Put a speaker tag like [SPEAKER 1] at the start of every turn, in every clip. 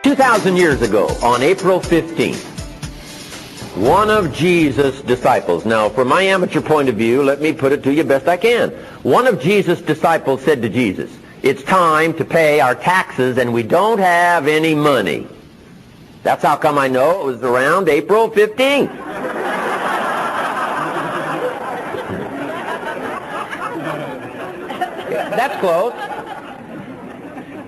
[SPEAKER 1] 2,000 years ago, on April 15th, one of Jesus' disciples, now from my amateur point of view, let me put it to you best I can. One of Jesus' disciples said to Jesus, "It's time to pay our taxes and we don't have any money." That's how come I know it was around April 15th. That's close.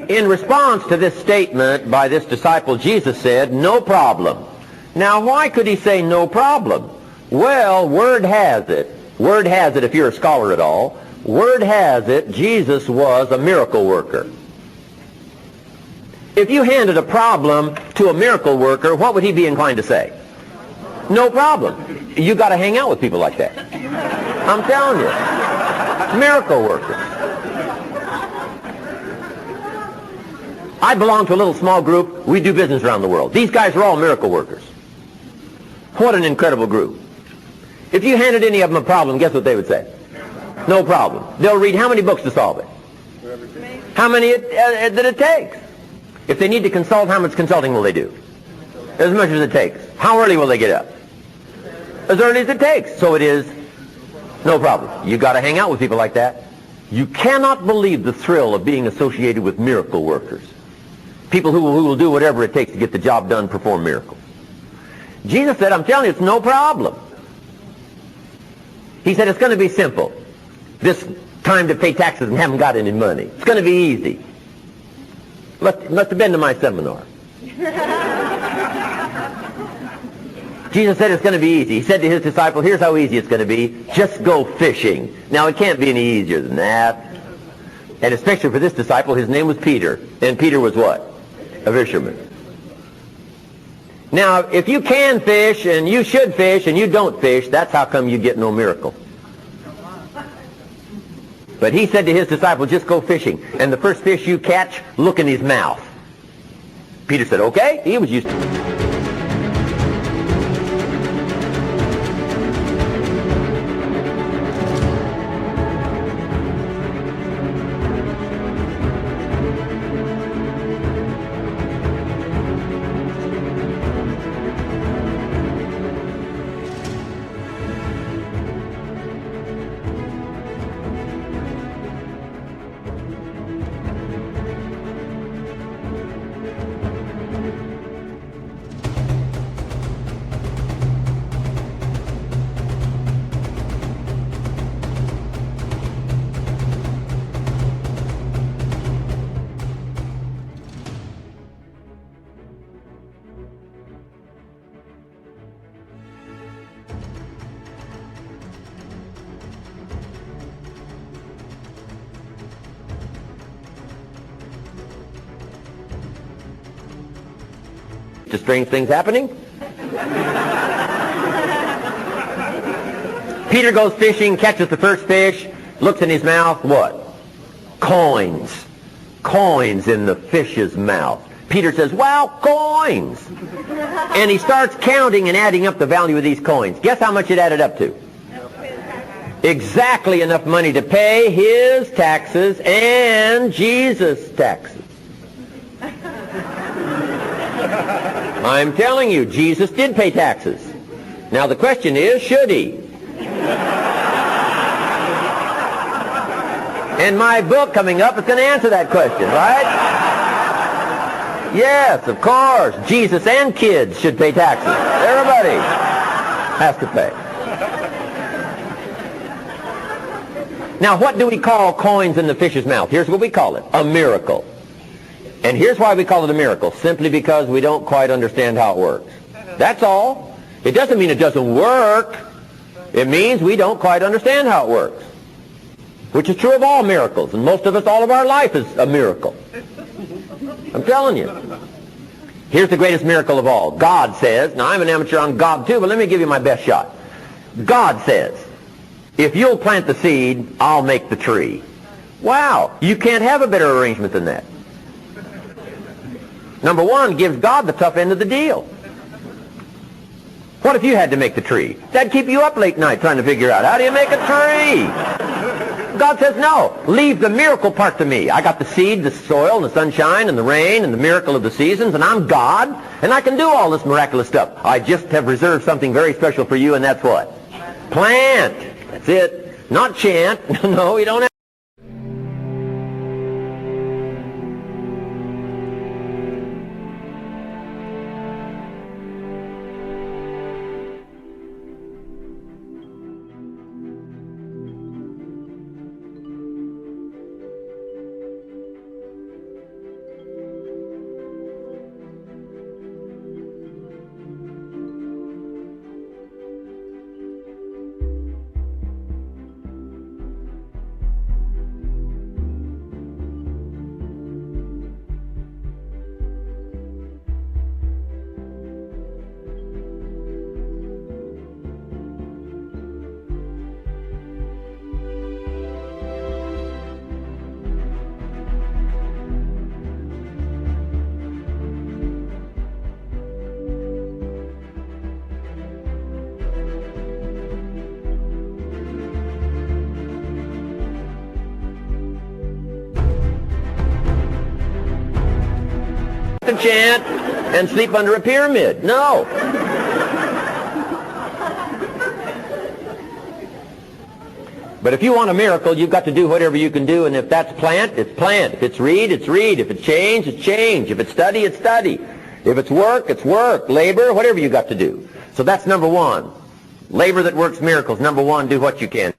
[SPEAKER 1] In response to this statement by this disciple, Jesus said, "No problem." Now, why could he say no problem? Well, word has it, if you're a scholar at all, word has it, Jesus was a miracle worker. If you handed a problem to a miracle worker, what would he be inclined to say? No problem. You got to hang out with people like that. I'm telling you. Miracle workers. I belong to a little small group. We do business around the world. These guys are all miracle workers. What an incredible group. If you handed any of them a problem, guess what they would say? No problem. They'll read how many books to solve it? How many that it takes. If they need to consult, how much consulting will they do? As much as it takes. How early will they get up? As early as it takes. So it is no problem. You got to hang out with people like that. You cannot believe the thrill of being associated with miracle workers. People who will do whatever it takes to get the job done, perform miracles. Jesus said, "I'm telling you, it's no problem." He said, "It's going to be simple. This time to pay taxes and haven't got any money. It's going to be easy." Must have been to my seminar. Jesus said it's going to be easy. He said to his disciple, "Here's how easy it's going to be. Just go fishing." Now, it can't be any easier than that. And especially for this disciple, his name was Peter. And Peter was what? A fisherman. Now, if you can fish, and you should fish, and you don't fish, that's how come you get no miracle. But he said to his disciple, "Just go fishing. And the first fish you catch, look in his mouth." Peter said, "Okay." He was used to it. To strange things happening. Peter goes fishing, catches the first fish, looks in his mouth, what? Coins. Coins in the fish's mouth. Peter says, "Wow, coins!" And he starts counting and adding up the value of these coins. Guess how much it added up to? Exactly enough money to pay his taxes and Jesus' taxes. I'm telling you, Jesus did pay taxes. Now the question is, should he? And my book coming up is going to answer that question, right? Yes, of course. Jesus and kids should pay taxes. Everybody has to pay. Now, what do we call coins in the fish's mouth? Here's what we call it: a miracle. And here's why we call it a miracle: simply because we don't quite understand how it works. That's all. It doesn't mean it doesn't work. It means we don't quite understand how it works, which is true of all miracles. And most of us, all of our life is a miracle. I'm telling you. Here's the greatest miracle of all. God says, now I'm an amateur on God too, but let me give you my best shot. God says, "If you'll plant the seed, I'll make the tree." Wow, you can't have a better arrangement than that. Number one, gives God the tough end of the deal. What if you had to make the tree? That'd keep you up late night trying to figure out, how do you make a tree? God says, no, leave the miracle part to me. I got the seed, the soil, and the sunshine, and the rain, and the miracle of the seasons, and I'm God, and I can do all this miraculous stuff. I just have reserved something very special for you, and that's what? Plant. That's it. Not chant. No, you don't have. To chant and sleep under a pyramid. No. But if you want a miracle, you've got to do whatever you can do, and if that's plant, it's plant. If it's read, it's read. If it's change, it's change. If it's study, it's study. If it's work, it's work. Labor, whatever you got to do. So that's number one. Labor that works miracles. Number one, do what you can.